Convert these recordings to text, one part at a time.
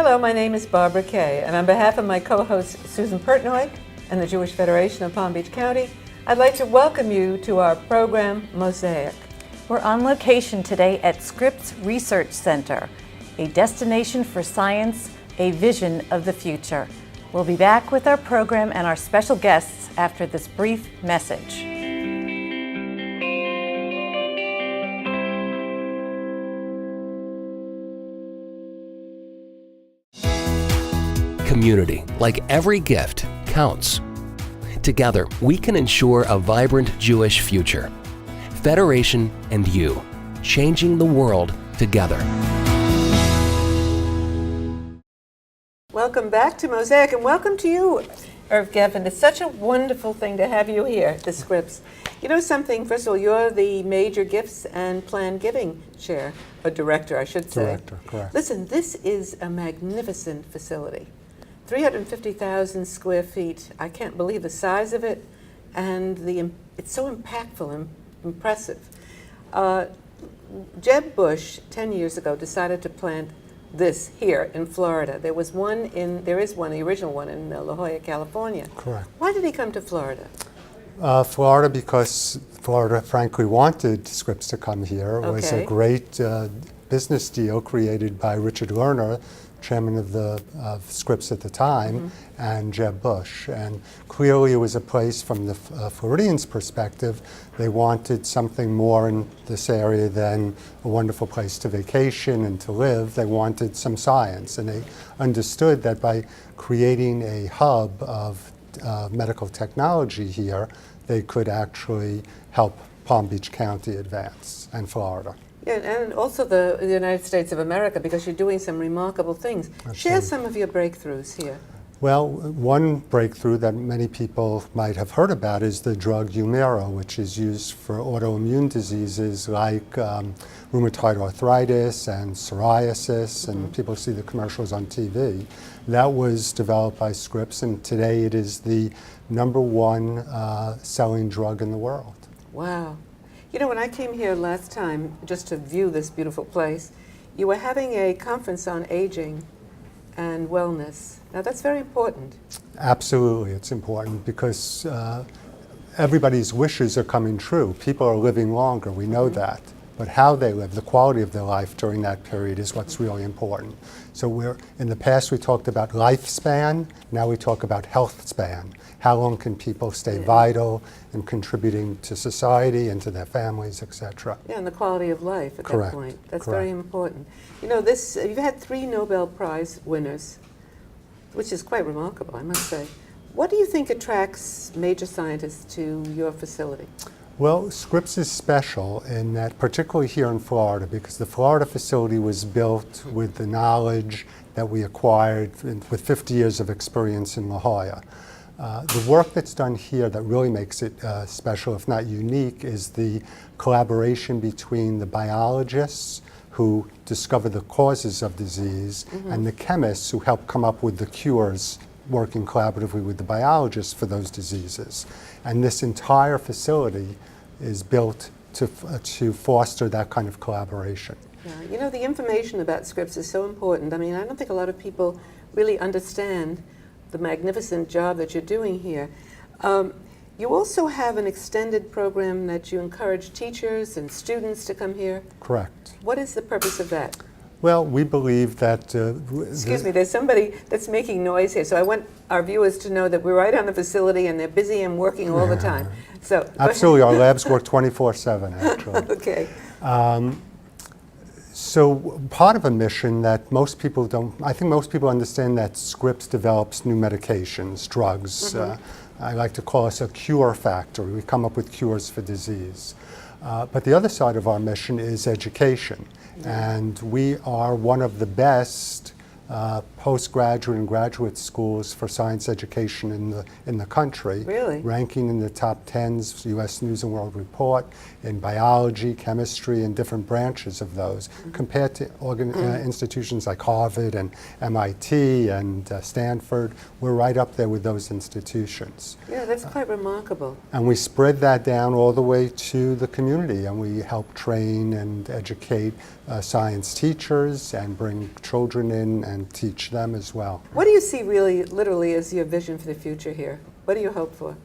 Hello, my name is Barbara Kay, and on behalf of my co-host Susan Pertnoy and the Jewish Federation of Palm Beach County, I'd like to welcome you to our program, Mosaic. We're on location today at Scripps Research Center, a destination for science, a vision of the future. We'll be back with our program and our special guests after this brief message. Community, like every gift, counts. Together, we can ensure a vibrant Jewish future. Federation and you, changing the world together. Welcome back to Mosaic, and welcome to you, Irv Geffen. It's such a wonderful thing to have you here at the Scripps. You know something, first of all, you're the Major Gifts and Planned Giving Chair, or Director, I should say. Director, correct. Listen, this is a magnificent facility. 350,000 square feet. I can't believe the size of it, and it's so impactful and impressive. Jeb Bush, 10 years ago, decided to plant this here in Florida. There is one, the original one in La Jolla, California. Correct. Why did he come to Florida? Florida, because Florida frankly wanted Scripps to come here. It was a great business deal created by Richard Lerner, chairman of Scripps at the time, and Jeb Bush. And clearly it was a place from the Floridians' perspective. They wanted something more in this area than a wonderful place to vacation and to live. They wanted some science, and they understood that by creating a hub of medical technology here, they could actually help Palm Beach County advance, and Florida. Yeah, and also the United States of America, because you're doing some remarkable things. Absolutely. Share some of your breakthroughs here. Well, one breakthrough that many people might have heard about is the drug Humira, which is used for autoimmune diseases like rheumatoid arthritis and psoriasis, and people see the commercials on TV. That was developed by Scripps, and today it is the #1 selling drug in the world. Wow. You know, when I came here last time, just to view this beautiful place, you were having a conference on aging and wellness. Now, that's very important. Absolutely, it's important because everybody's wishes are coming true. People are living longer, we know that. But how they live, the quality of their life during that period is what's really important. So in the past we talked about lifespan, now we talk about health span. How long can people stay vital and contributing to society and to their families, etc. Yeah, and the quality of life at that point. That's very important. You know, you've had 3 Nobel Prize winners, which is quite remarkable, I must say. What do you think attracts major scientists to your facility? Well, Scripps is special in that, particularly here in Florida, because the Florida facility was built with the knowledge that we acquired with 50 years of experience in La Jolla. The work that's done here that really makes it special, if not unique, is the collaboration between the biologists who discover the causes of disease and the chemists who help come up with the cures, working collaboratively with the biologists for those diseases. And this entire facility is built to foster that kind of collaboration. Yeah, you know, the information about Scripps is so important. I mean, I don't think a lot of people really understand the magnificent job that you're doing here. You also have an extended program that you encourage teachers and students to come here. Correct. What is the purpose of that? Well, we believe that... Excuse me, there's somebody that's making noise here, so I want our viewers to know that we're right on the facility and they're busy and working all the time. So absolutely, our labs work 24/7, actually. Okay. So part of a mission that most people don't, I think most people understand that Scripps develops new medications, drugs. I like to call us a cure factory. We come up with cures for disease. But the other side of our mission is education. And we are one of the best postgraduate and graduate schools for science education in the country. Really? Ranking in the top 10's U.S. News and World Report in biology, chemistry, and different branches of those. Compared to institutions like Harvard and MIT and Stanford, we're right up there with those institutions. Yeah, that's quite remarkable. And we spread that down all the way to the community, and we help train and educate science teachers and bring children in and teach them as well. What do you see really, literally, as your vision for the future here? What do you hope for?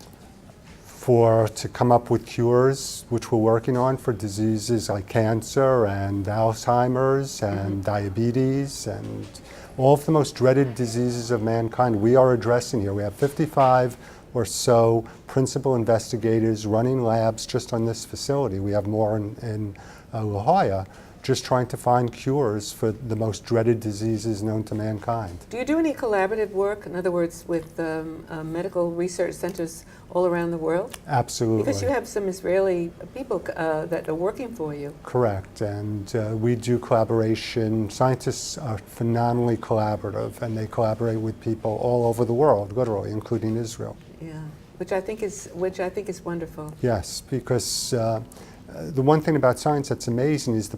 To come up with cures, which we're working on for diseases like cancer and Alzheimer's and diabetes and all of the most dreaded diseases of mankind we are addressing here. We have 55 or so principal investigators running labs just on this facility. We have more in La Jolla, just trying to find cures for the most dreaded diseases known to mankind. Do you do any collaborative work, in other words, with medical research centers all around the world? Absolutely. Because you have some Israeli people that are working for you. Correct, and we do collaboration. Scientists are phenomenally collaborative, and they collaborate with people all over the world, literally, including Israel. Yeah, which I think is wonderful. Yes, because the one thing about science that's amazing is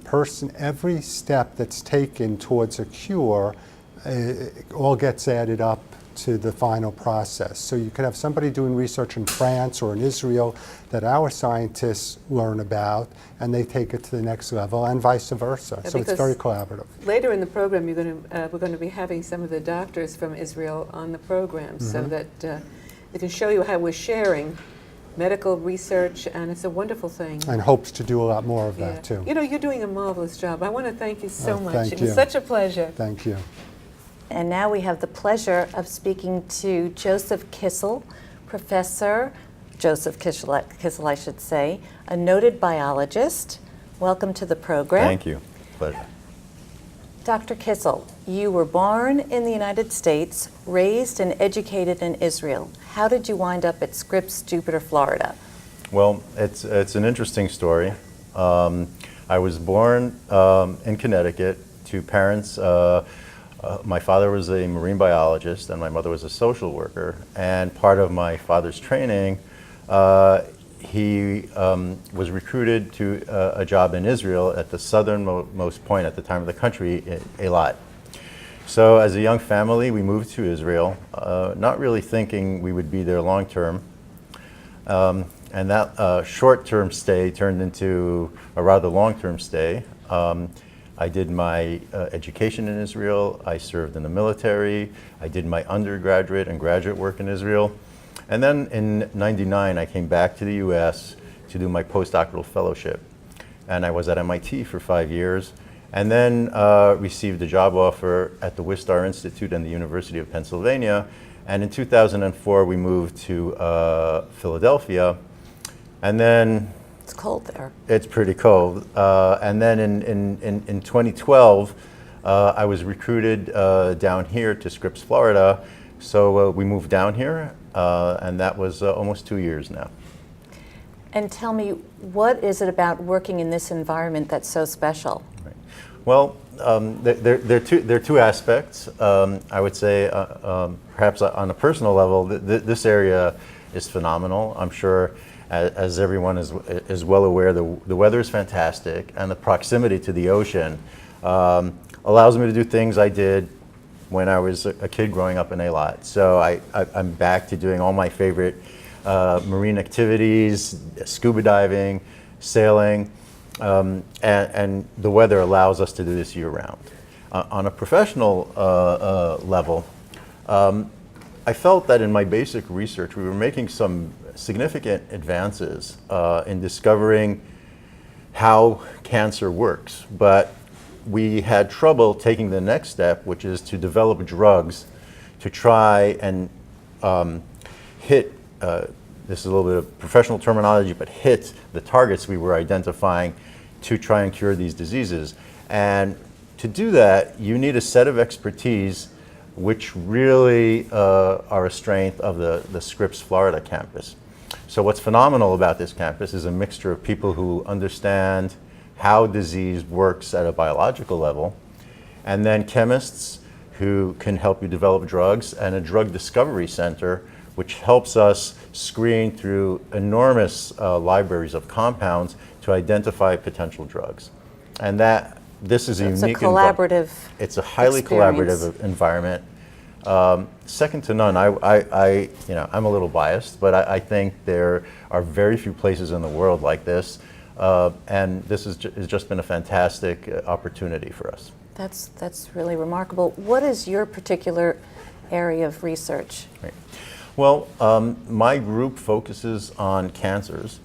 every step that's taken towards a cure, all gets added up to the final process. So you could have somebody doing research in France or in Israel that our scientists learn about, and they take it to the next level, and vice versa. Yeah, so it's very collaborative. Later in the program, we're going to be having some of the doctors from Israel on the program, so that they can show you how we're sharing medical research, and it's a wonderful thing. And hopes to do a lot more of that, too. You know, you're doing a marvelous job. I want to thank you so much. Thank It you. was such a pleasure. Thank you. And now we have the pleasure of speaking to Joseph Kissel, Professor Joseph Kissel, I should say, a noted biologist. Welcome to the program. Thank you. Pleasure. Dr. Kissel, you were born in the United States, raised and educated in Israel. How did you wind up at Scripps, Jupiter, Florida? Well, it's an interesting story. I was born in Connecticut to parents. My father was a marine biologist and my mother was a social worker. And part of my father's training, he was recruited to a job in Israel at the southernmost point at the time of the country, Eilat. So as a young family, we moved to Israel, not really thinking we would be there long term. And that short-term stay turned into a rather long-term stay. I did my education in Israel. I served in the military. I did my undergraduate and graduate work in Israel. And then in '99, I came back to the US to do my postdoctoral fellowship. And I was at MIT for 5 years. And then received a job offer at the Wistar Institute and the University of Pennsylvania. And in 2004, we moved to Philadelphia. And then It's cold there. it's pretty cold. And then in 2012, I was recruited down here to Scripps, Florida. So we moved down here, and that was almost 2 years now. And tell me, what is it about working in this environment that's so special? Right. Well, there are two aspects. I would say, perhaps on a personal level, this area is phenomenal. I'm sure, as everyone is well aware, the weather is fantastic, and the proximity to the ocean allows me to do things I did when I was a kid growing up in Eilat. So I'm back to doing all my favorite marine activities, scuba diving, sailing, and the weather allows us to do this year-round. On a professional level, I felt that in my basic research we were making some significant advances in discovering how cancer works, but we had trouble taking the next step, which is to develop drugs to try and hit, this is a little bit of professional terminology, but hit the targets we were identifying to try and cure these diseases. And to do that, you need a set of expertise which really are a strength of the Scripps, Florida campus. So what's phenomenal about this campus is a mixture of people who understand how disease works at a biological level, and then chemists who can help you develop drugs, and a drug discovery center which helps us screen through enormous libraries of compounds to identify potential drugs. And this is a unique collaborative it's a highly experience. collaborative environment. Second to none. I'm a little biased, but I think there are very few places in the world like this, and this has just been a fantastic opportunity for us. That's really remarkable. What is your particular area of research? Right. Well, my group focuses on cancers,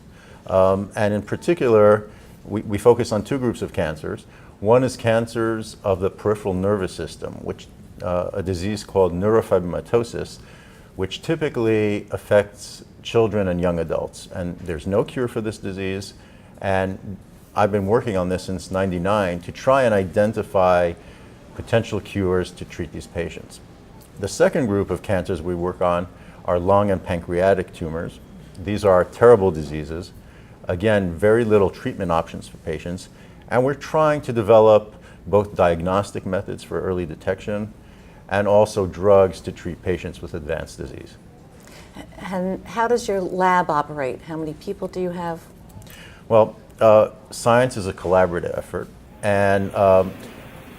and in particular, we focus on two groups of cancers. One is cancers of the peripheral nervous system, which a disease called neurofibromatosis, which typically affects children and young adults. And there's no cure for this disease, and I've been working on this since '99 to try and identify potential cures to treat these patients. The second group of cancers we work on are lung and pancreatic tumors. These are terrible diseases. Again, very little treatment options for patients. And we're trying to develop both diagnostic methods for early detection and also drugs to treat patients with advanced disease. And how does your lab operate? How many people do you have? Well, science is a collaborative effort, and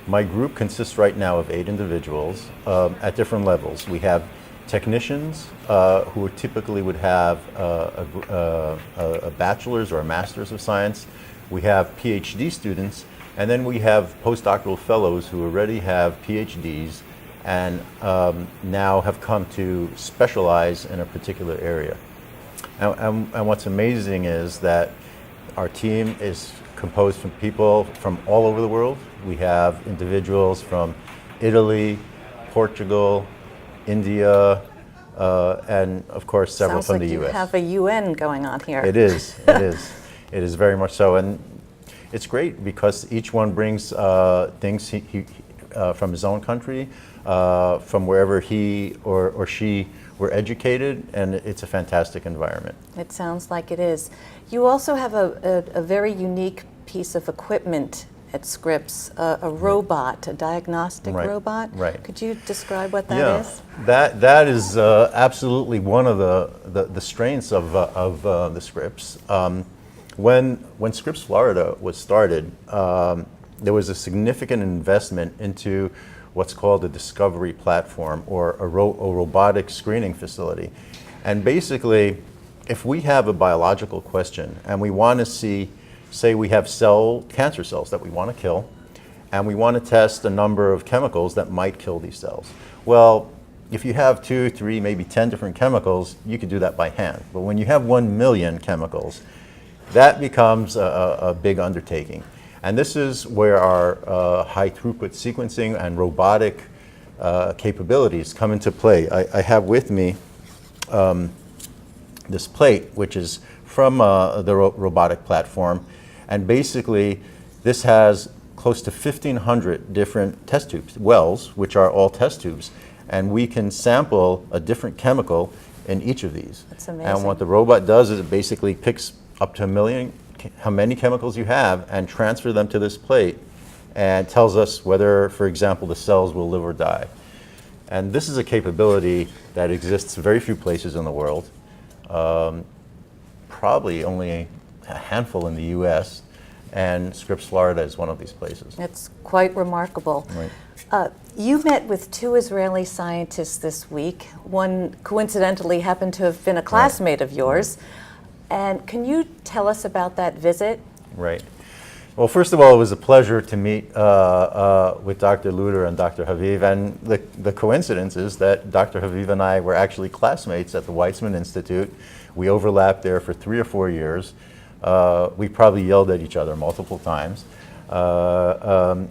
my group consists right now of 8 individuals at different levels. We have technicians who typically would have a bachelor's or a master's of science. We have PhD students, and then we have postdoctoral fellows who already have PhDs and now have come to specialize in a particular area. And what's amazing is that our team is composed from people from all over the world. We have individuals from Italy, Portugal, India, and of course several Sounds from like the U.S. you have a UN going on here. It is. It is. It is very much so, and it's great because each one brings things he from his own country, from wherever he or she were educated, and it's a fantastic environment. It sounds like it is. You also have a very unique piece of equipment at Scripps, a robot, a diagnostic robot. Right. Could you describe what that is? That is absolutely one of the strengths of the Scripps. When Scripps Florida was started, there was a significant investment into what's called a discovery platform or a robotic screening facility. And basically, if we have a biological question and we want to see, say we have cancer cells that we want to kill, and we want to test a number of chemicals that might kill these cells. Well, if you have 2, 3, maybe 10 different chemicals, you could do that by hand. But when you have 1 million chemicals, that becomes a big undertaking. And this is where our high throughput sequencing and robotic capabilities come into play. I have with me this plate, which is from the robotic platform. And basically, this has close to 1,500 different test tubes, wells, which are all test tubes. And we can sample a different chemical in each of these. That's amazing. And what the robot does is it basically picks up to 1 million, how many chemicals you have, and transfer them to this plate and tells us whether, for example, the cells will live or die. And this is a capability that exists very few places in the world, probably only a handful in the US, and Scripps Florida is one of these places. It's quite remarkable. Right. You met with 2 Israeli scientists this week. One coincidentally happened to have been a classmate of yours. And can you tell us about that visit? Right. Well, first of all, it was a pleasure to meet with Dr. Luder and Dr. Haviv. And the coincidence is that Dr. Haviv and I were actually classmates at the Weizmann Institute. We overlapped there for 3 or 4 years. We probably yelled at each other multiple times. So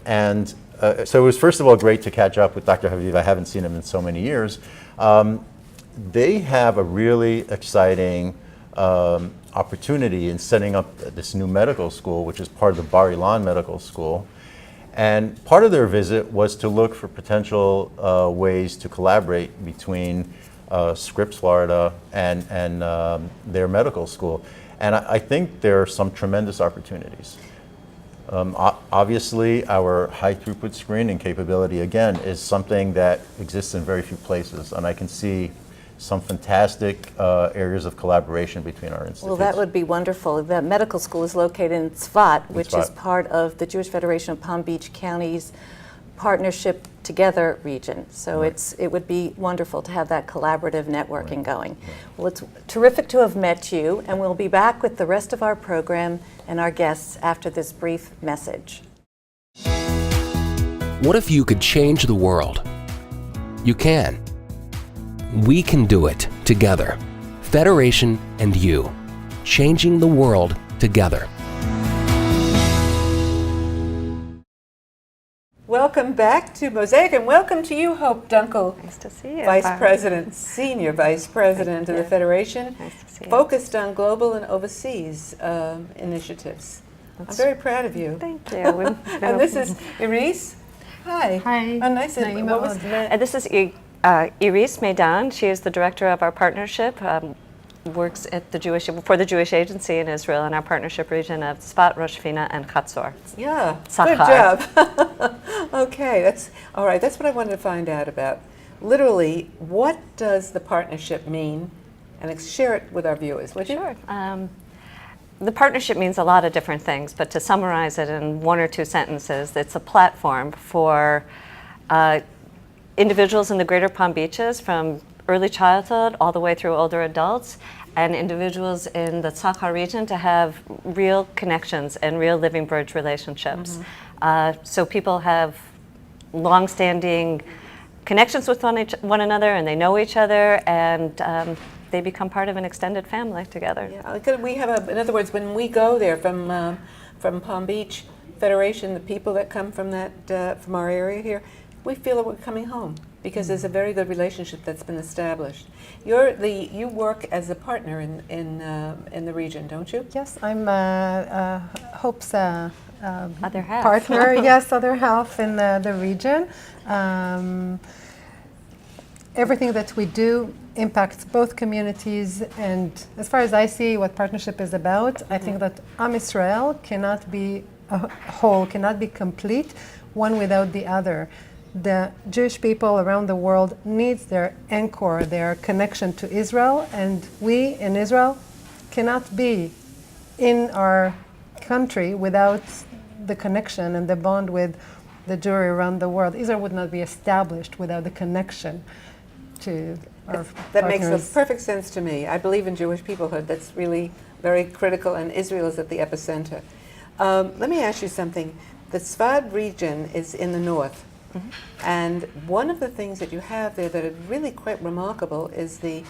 it was, first of all, great to catch up with Dr. Haviv. I haven't seen him in so many years. They have a really exciting opportunity in setting up this new medical school, which is part of the Bar Ilan Medical School. And part of their visit was to look for potential ways to collaborate between Scripps Florida and their medical school. And I think there are some tremendous opportunities. Obviously, our high throughput screening capability, again, is something that exists in very few places, and I can see some fantastic areas of collaboration between our institutes. Well, that would be wonderful. The medical school is located in Tzfat, which is Tzfat. part of the Jewish Federation of Palm Beach County's Partnership Together region. So Right. it would be wonderful to have that collaborative networking going. Well, it's terrific to have met you, and we'll be back with the rest of our program and our guests after this brief message. What if you could change the world? You can. We can do it together. Federation and you. Changing the world together. Welcome back to Mosaic, and welcome to you, Hope Dunkel. Nice to see you. Vice President, Senior Vice President of the Federation, Nice to see you. focused on global and overseas initiatives. I'm very proud of you. Thank you. And this is Iris. Hi. Hi. Oh, nice. Naima What was Od. that? This is Iris Meidan. She is the director of our partnership. Works at for the Jewish Agency in Israel in our partnership region of Tzfat, Rosh Hashanah, and Chatzor. Yeah, Sachar. good job. Okay, that's all right. That's what I wanted to find out about. Literally, what does the partnership mean? And share it with our viewers, would you? Sure. The partnership means a lot of different things, but to summarize it in one or two sentences, it's a platform for individuals in the Greater Palm Beaches from early childhood all the way through older adults, and individuals in the Sachar region to have real connections and real living bridge relationships. So people have long-standing connections with one another, and they know each other, and they become part of an extended family together. Yeah, we have in other words, when we go there from Palm Beach Federation, the people that come from from our area here, we feel that we're coming home because there's a very good relationship that's been established. You work as a partner in the region, don't you? Yes, I'm Hope's Other half. partner. Yes, other half in the region. Everything that we do impacts both communities, and as far as I see what partnership is about, I think that Am Israel cannot be a whole, cannot be complete, one without the other. The Jewish people around the world needs their anchor, their connection to Israel, and we in Israel cannot be in our country without the connection and the bond with the Jewry around the world. Israel would not be established without the connection to our That makes partners. perfect sense to me. I believe in Jewish peoplehood. That's really very critical, and Israel is at the epicenter. Let me ask you something. The Tzfat region is in the north. And one of the things that you have there that is really quite remarkable is the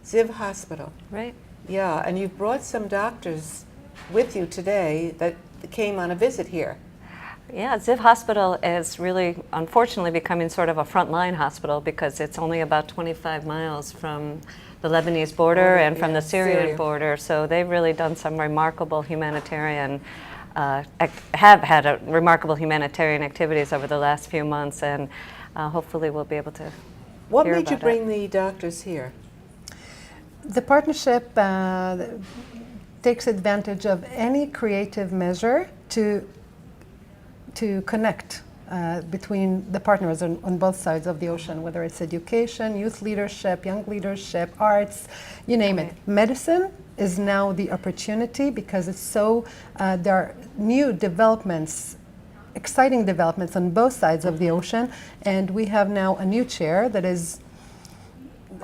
Ziv Hospital. Right. Yeah, and you've brought some doctors with you today that came on a visit here. Yeah, Ziv Hospital is really, unfortunately, becoming sort of a frontline hospital because it's only about 25 miles from the Lebanese border and from the Syrian border. So they've really done some remarkable humanitarian have had remarkable humanitarian activities over the last few months, and hopefully we'll be able to What hear made you about bring it. the doctors here? The partnership takes advantage of any creative measure to connect between the partners on both sides of the ocean, whether it's education, youth leadership, young leadership, arts, you name it. Medicine is now the opportunity because it's so, there are new developments, exciting developments on both sides of the ocean, and we have now a new chair that is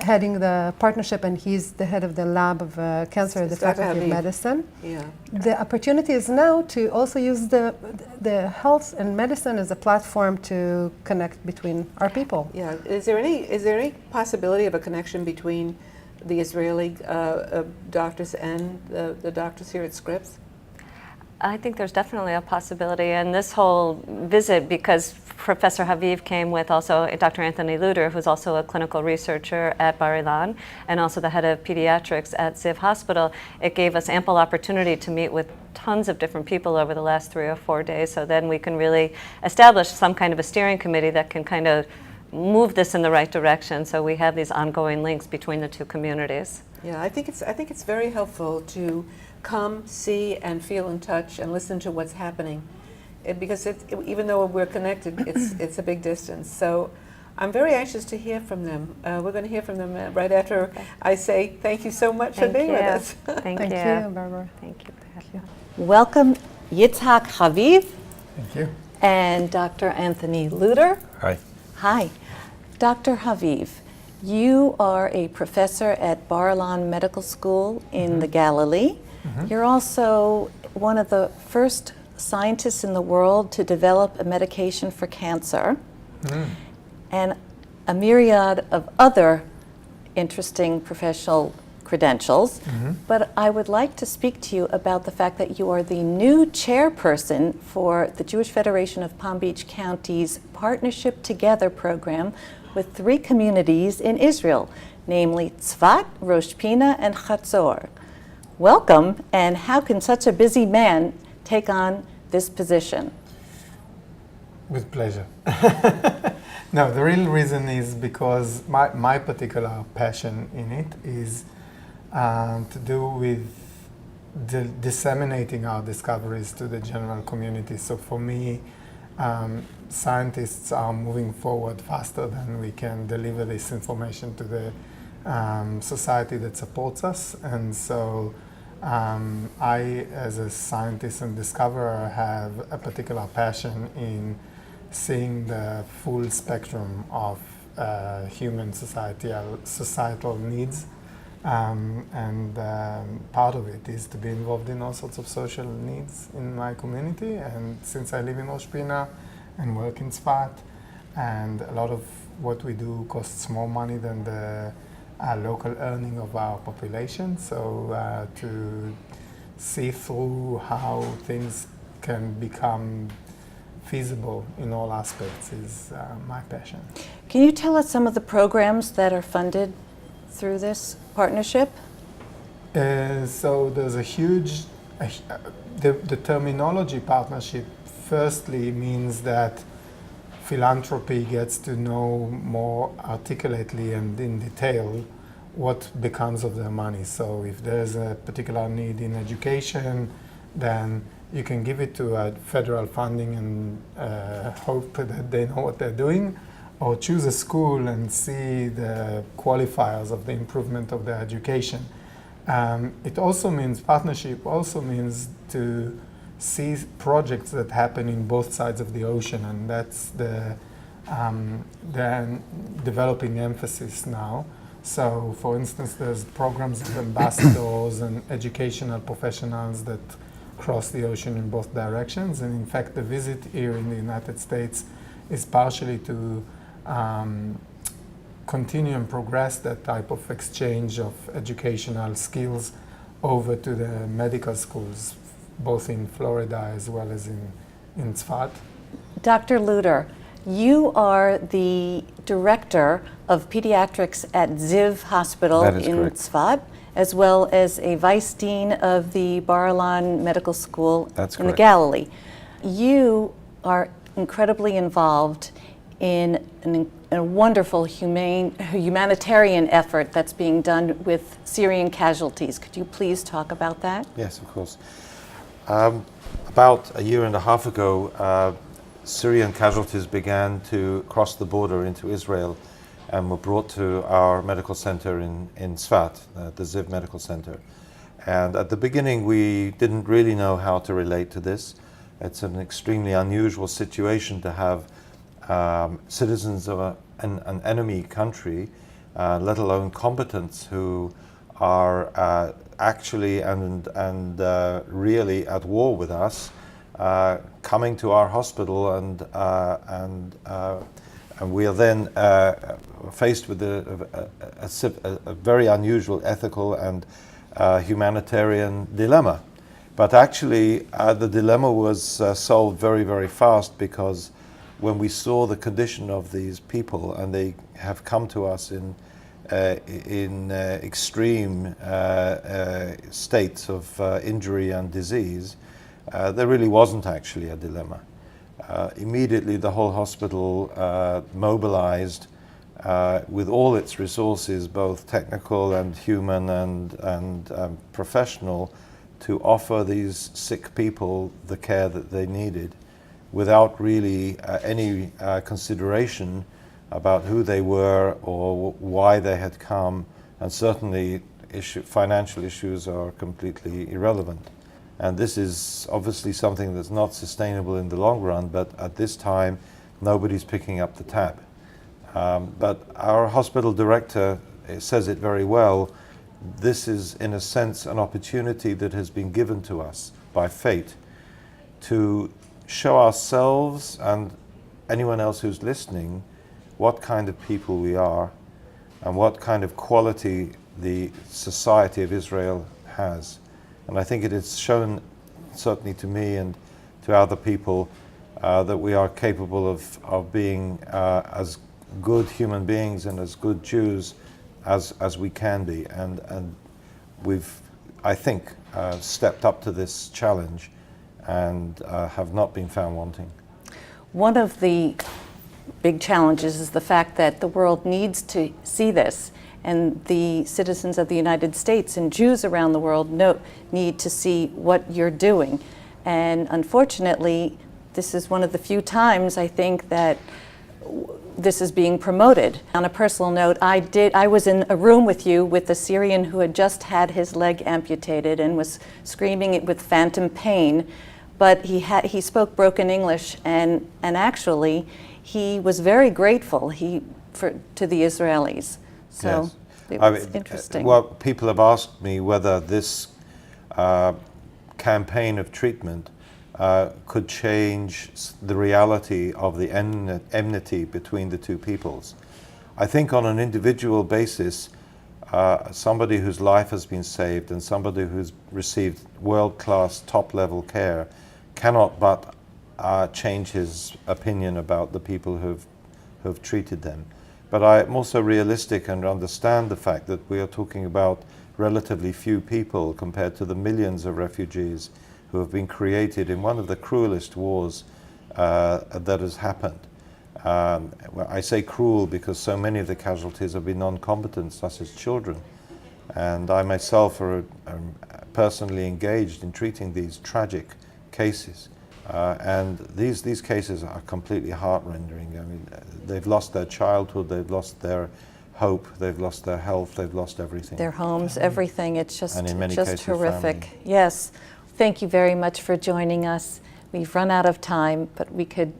heading the partnership, and he's the head of the lab of cancer at the Dr. Faculty of Habib. Medicine. Yeah. The opportunity is now to also use the health and medicine as a platform to connect between our people. Yeah. Is there any possibility of a connection between the Israeli doctors and the doctors here at Scripps? I think there's definitely a possibility, and this whole visit, because Professor Haviv came with also Dr. Anthony Luder, who's also a clinical researcher at Bar Ilan and also the head of pediatrics at Ziv Hospital, it gave us ample opportunity to meet with tons of different people over the last 3 or 4 days, so then we can really establish some kind of a steering committee that can kind of move this in the right direction, so we have these ongoing links between the two communities. Yeah, I think it's very helpful to come, see, and feel in touch, and listen to what's happening, because even though we're connected, it's a big distance. So I'm very anxious to hear from them. We're going to hear from them right after I say thank you so much for being with us. Thank Thank you. you, Barbara. Thank you. Welcome, Yitzhak Haviv Thank you. and Dr. Anthony Luder. Hi. Hi. Dr. Haviv, you are a professor at Bar Ilan Medical School in the Galilee. You're also one of the first scientists in the world to develop a medication for cancer, and a myriad of other interesting professional credentials. But I would like to speak to you about the fact that you are the new chairperson for the Jewish Federation of Palm Beach County's Partnership Together program with 3 communities in Israel, namely Tzfat, Rosh Pina, and Chatzor. Welcome, and how can such a busy man take on this position? With pleasure. No, the real reason is because my particular passion in it is to do with disseminating our discoveries to the general community. So for me, scientists are moving forward faster than we can deliver this information to the society that supports us. And so I, as a scientist and discoverer, have a particular passion in seeing the full spectrum of human societal needs. Part of it is to be involved in all sorts of social needs in my community. And since I live in Rosh Pina and work in Tzfat, and a lot of what we do costs more money than the local earning of our population. So to see through how things can become feasible in all aspects is my passion. Can you tell us some of the programs that are funded through this partnership? So there's a huge, the terminology partnership firstly means that philanthropy gets to know more articulately and in detail what becomes of their money. So if there's a particular need in education, then you can give it to a federal funding and hope that they know what they're doing, or choose a school and see the qualifiers of the improvement of their education. It also means, partnership also means to see projects that happen in both sides of the ocean, and that's the developing emphasis now. So for instance, there's programs of ambassadors and educational professionals that cross the ocean in both directions. And in fact, the visit here in the United States is partially to continue and progress that type of exchange of educational skills over to the medical schools, both in Florida as well as in Tzfat. Dr. Luder, you are the director of pediatrics at Ziv Hospital in Tzfat, as well as a vice dean of the Bar Ilan Medical School in the Galilee. You are incredibly involved in a wonderful humanitarian effort that's being done with Syrian casualties. Could you please talk about that? Yes, of course. About a year and a half ago, Syrian casualties began to cross the border into Israel and were brought to our medical center in Tzfat, the Ziv Medical Center. And at the beginning, we didn't really know how to relate to this. It's an extremely unusual situation to have citizens of an enemy country, let alone combatants who are actually and really at war with us, coming to our hospital, and we are then faced with a very unusual ethical and humanitarian dilemma. But actually, the dilemma was solved very, very fast, because when we saw the condition of these people, and they have come to us in extreme states of injury and disease, there really wasn't actually a dilemma. Immediately, the whole hospital mobilized with all its resources, both technical and human and professional, to offer these sick people the care that they needed, without really any consideration about who they were or why they had come, and certainly financial issues are completely irrelevant. And this is obviously something that's not sustainable in the long run, but at this time, nobody's picking up the tab. But our hospital director says it very well. This is, in a sense, an opportunity that has been given to us by fate to show ourselves and anyone else who's listening what kind of people we are and what kind of quality the society of Israel has. And I think it is shown, certainly to me and to other people, that we are capable of being as good human beings and as good Jews as we can be. And we've, I think, stepped up to this challenge and have not been found wanting. One of the big challenges is the fact that the world needs to see this, and the citizens of the United States and Jews around the world need to see what you're doing. And unfortunately, this is one of the few times I think that this is being promoted. On a personal note, I was in a room with you with a Syrian who had just had his leg amputated and was screaming with phantom pain, but he spoke broken English, and actually he was very grateful to the Israelis. So yes. it was interesting. Well, people have asked me whether this campaign of treatment could change the reality of the enmity between the two peoples. I think on an individual basis, somebody whose life has been saved and somebody who's received world-class, top-level care cannot but change his opinion about the people who've treated them. But I'm also realistic and understand the fact that we are talking about relatively few people compared to the millions of refugees who have been created in one of the cruelest wars that has happened. Well, I say cruel because so many of the casualties have been non-combatants, such as children. And I myself am personally engaged in treating these tragic cases. And these cases are completely heart-rending. I mean, they've lost their childhood, they've lost their hope, they've lost their health, they've lost everything. Their homes, everything. It's just, and in many just cases, horrific. family. Yes. Thank you very much for joining us. We've run out of time, but we could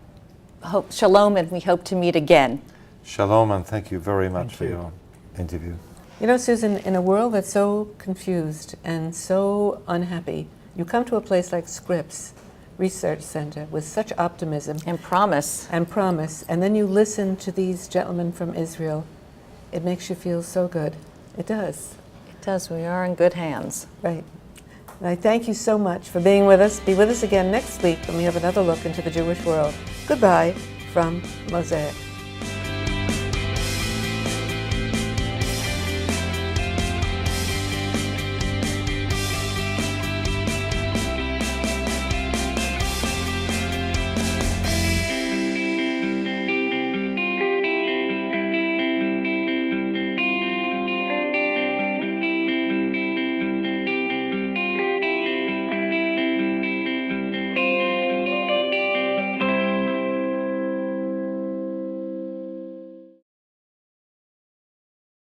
hope, shalom, and we hope to meet again. Shalom, and thank you very much for your interview. You know, Susan, in a world that's so confused and so unhappy, you come to a place like Scripps Research Center with such optimism And promise. and then you listen to these gentlemen from Israel. It makes you feel so good. It does. It does. We are in good hands. Right. And I thank you so much for being with us. Be with us again next week when we have another look into the Jewish world. Goodbye from Mosaic.